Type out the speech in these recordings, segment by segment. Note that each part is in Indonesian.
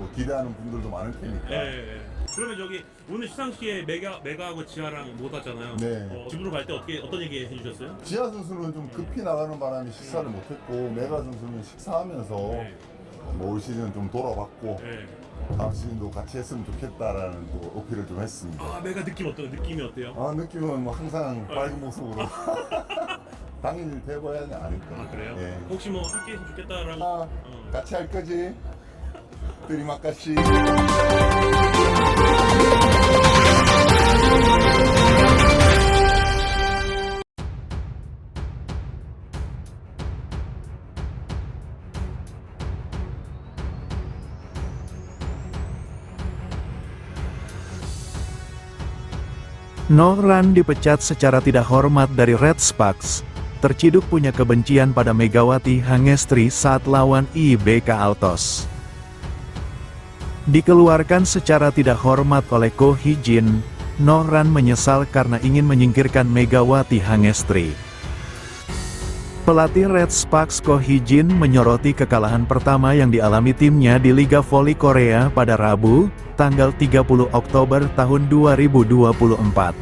또 기대하는 분들도 많을 테니까. 예. 그러면 저기 오늘 시상식에 메가하고 지아랑 못 왔잖아요. 네. 집으로 갈 때 어떤 얘기 해주셨어요? 지하 선수는 좀 급히 나가는 바람에 식사를 못했고 메가 선수는 식사하면서 네. 뭐 올 시즌 좀 돌아봤고 네. 다음 시즌도 같이 했으면 좋겠다라는 또 어필을 좀 했습니다. 아 메가 느낌이 어때요? 느낌은 뭐 항상 밝은 모습으로 당일 대봐야는 아닐까. 아 그래요? 예. 혹시 뭐 함께 했으면 좋겠다라고? 같이 할 거지? 드리마까시. Nohran dipecat secara tidak hormat dari Red Sparks, terciduk punya kebencian pada Megawati Hangestri saat lawan IBK Altos. Dikeluarkan secara tidak hormat oleh Ko Hee-jin, Nohran menyesal karena ingin menyingkirkan Megawati Hangestri. Pelatih Red Sparks Ko Hee-jin menyoroti kekalahan pertama yang dialami timnya di Liga Voli Korea pada Rabu, tanggal 30 Oktober tahun 2024.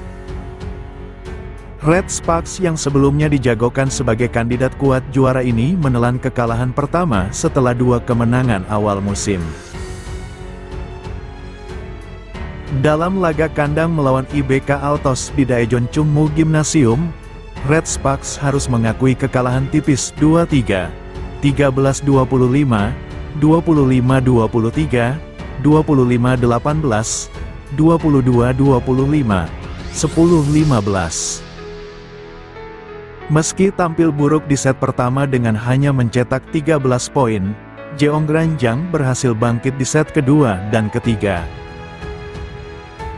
Red Sparks yang sebelumnya dijagokan sebagai kandidat kuat juara ini menelan kekalahan pertama setelah 2 kemenangan awal musim. Dalam laga kandang melawan IBK Altos di Daejeon Chungmu Gymnasium, Red Sparks harus mengakui kekalahan tipis 2-3, 13-25, 25-23, 25-18, 22-25, 10-15. Meski tampil buruk di set pertama dengan hanya mencetak 13 poin, Jeongranjang berhasil bangkit di set kedua dan ketiga.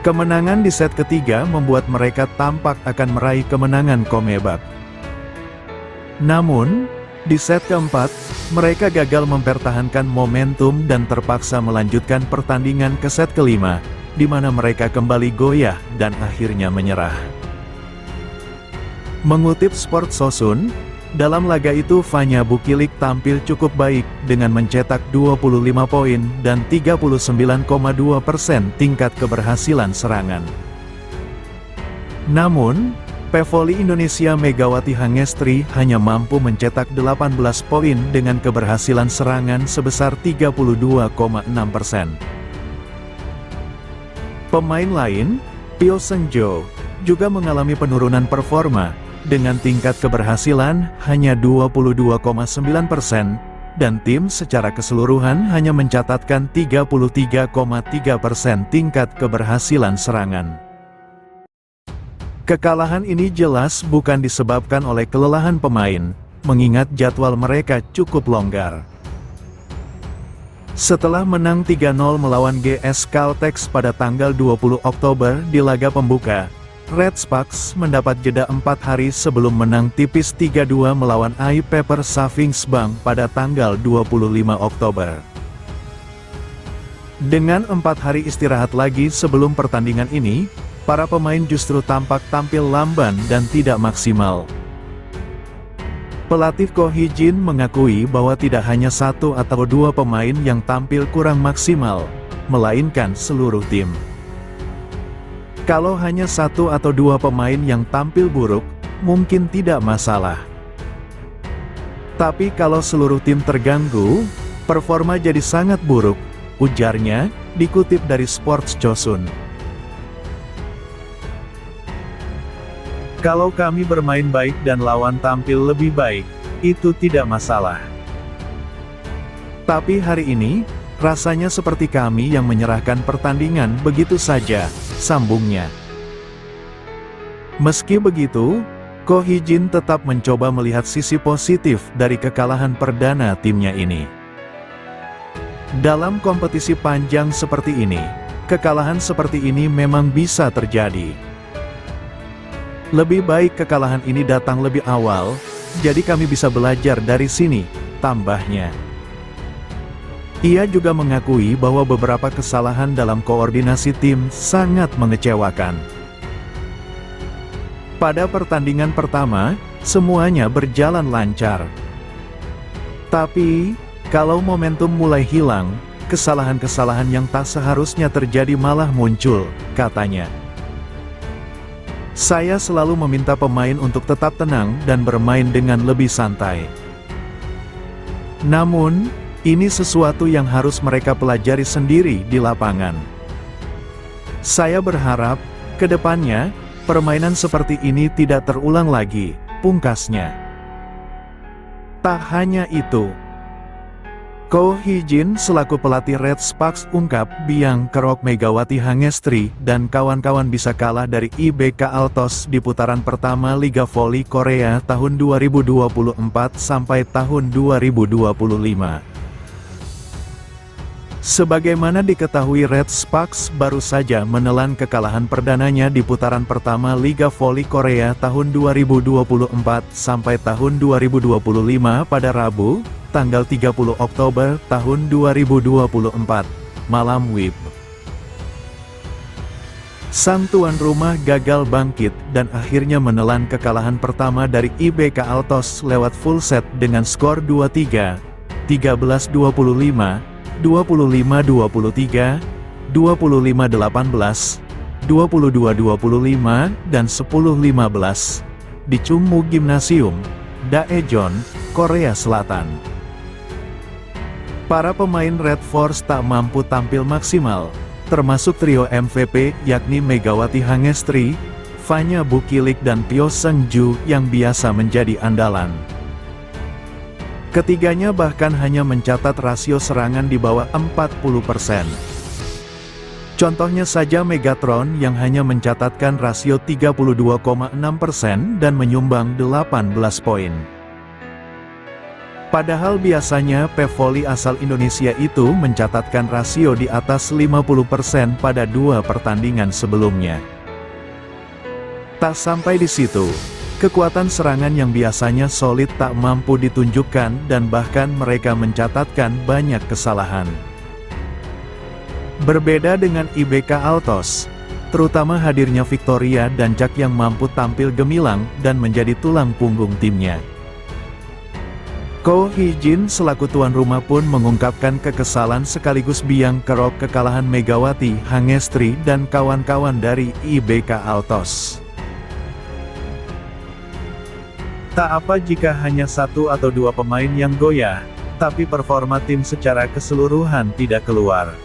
Kemenangan di set ketiga membuat mereka tampak akan meraih kemenangan Komebak. Namun, di set keempat, mereka gagal mempertahankan momentum dan terpaksa melanjutkan pertandingan ke set kelima, di mana mereka kembali goyah dan akhirnya menyerah. Mengutip Sport Sosun, dalam laga itu Vanya Bukilik tampil cukup baik dengan mencetak 25 poin dan 39,2% tingkat keberhasilan serangan. Namun, Pevoli Indonesia Megawati Hangestri hanya mampu mencetak 18 poin dengan keberhasilan serangan sebesar 32,6%. Pemain lain, Pyo Seung-jo, juga mengalami penurunan performa, dengan tingkat keberhasilan hanya 22,9%, dan tim secara keseluruhan hanya mencatatkan 33,3% tingkat keberhasilan serangan. Kekalahan ini jelas bukan disebabkan oleh kelelahan pemain, mengingat jadwal mereka cukup longgar. Setelah menang 3-0 melawan GS Caltex pada tanggal 20 Oktober di laga pembuka, Red Sparks mendapat jeda 4 hari sebelum menang tipis 3-2 melawan AI Paper Savings Bank pada tanggal 25 Oktober. Dengan 4 hari istirahat lagi sebelum pertandingan ini, para pemain justru tampak tampil lamban dan tidak maksimal. Pelatih Ko Hee-jin mengakui bahwa tidak hanya 1 atau 2 pemain yang tampil kurang maksimal, melainkan seluruh tim. Kalau hanya 1 atau 2 pemain yang tampil buruk, mungkin tidak masalah. Tapi kalau seluruh tim terganggu, performa jadi sangat buruk, ujarnya, dikutip dari Sports Chosun. Kalau kami bermain baik dan lawan tampil lebih baik, itu tidak masalah. Tapi hari ini, rasanya seperti kami yang menyerahkan pertandingan begitu saja, sambungnya. Meski begitu, Ko Hee-jin tetap mencoba melihat sisi positif dari kekalahan perdana timnya ini. Dalam kompetisi panjang seperti ini, kekalahan seperti ini memang bisa terjadi. Lebih baik kekalahan ini datang lebih awal, jadi kami bisa belajar dari sini, tambahnya. Ia juga mengakui bahwa beberapa kesalahan dalam koordinasi tim sangat mengecewakan. Pada pertandingan pertama, semuanya berjalan lancar. Tapi, kalau momentum mulai hilang, kesalahan-kesalahan yang tak seharusnya terjadi malah muncul, katanya. Saya selalu meminta pemain untuk tetap tenang dan bermain dengan lebih santai. Namun, ini sesuatu yang harus mereka pelajari sendiri di lapangan. Saya berharap, ke depannya, permainan seperti ini tidak terulang lagi, pungkasnya. Tak hanya itu, Ko Hee-jin selaku pelatih Red Sparks ungkap Biang Kerok Megawati Hangestri dan kawan-kawan bisa kalah dari IBK Altos di putaran pertama Liga Voli Korea tahun 2024 sampai tahun 2025. Sebagaimana diketahui, Red Sparks baru saja menelan kekalahan perdananya di putaran pertama Liga Voli Korea tahun 2024 sampai tahun 2025 pada Rabu, tanggal 30 Oktober tahun 2024, malam WIB. Sang tuan rumah gagal bangkit dan akhirnya menelan kekalahan pertama dari IBK Altos lewat full set dengan skor 2-3, 13-25, 25-23, 25-18, 22-25, dan 10-15, di Chungmu Gymnasium, Daejeon, Korea Selatan. Para pemain Red Force tak mampu tampil maksimal, termasuk trio MVP yakni Megawati Hangestri, Fanya Bukilik dan Pyo Seung-ju yang biasa menjadi andalan. Ketiganya bahkan hanya mencatat rasio serangan di bawah 40%. Contohnya saja Megatron yang hanya mencatatkan rasio 32,6% dan menyumbang 18 poin. Padahal biasanya pevoli asal Indonesia itu mencatatkan rasio di atas 50% pada 2 pertandingan sebelumnya. Tak sampai di situ, kekuatan serangan yang biasanya solid tak mampu ditunjukkan dan bahkan mereka mencatatkan banyak kesalahan. Berbeda dengan IBK Altos, terutama hadirnya Victoria dan Jack yang mampu tampil gemilang dan menjadi tulang punggung timnya. Ko Hee-jin selaku tuan rumah pun mengungkapkan kekesalan sekaligus biang kerok kekalahan Megawati Hangestri dan kawan-kawan dari IBK Altos. Tak apa jika hanya 1 atau 2 pemain yang goyah, tapi performa tim secara keseluruhan tidak keluar.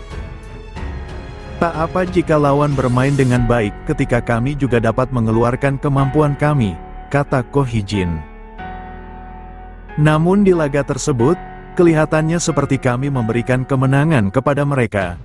Tak apa jika lawan bermain dengan baik ketika kami juga dapat mengeluarkan kemampuan kami, kata Ko Hee-jin. Namun di laga tersebut, kelihatannya seperti kami memberikan kemenangan kepada mereka,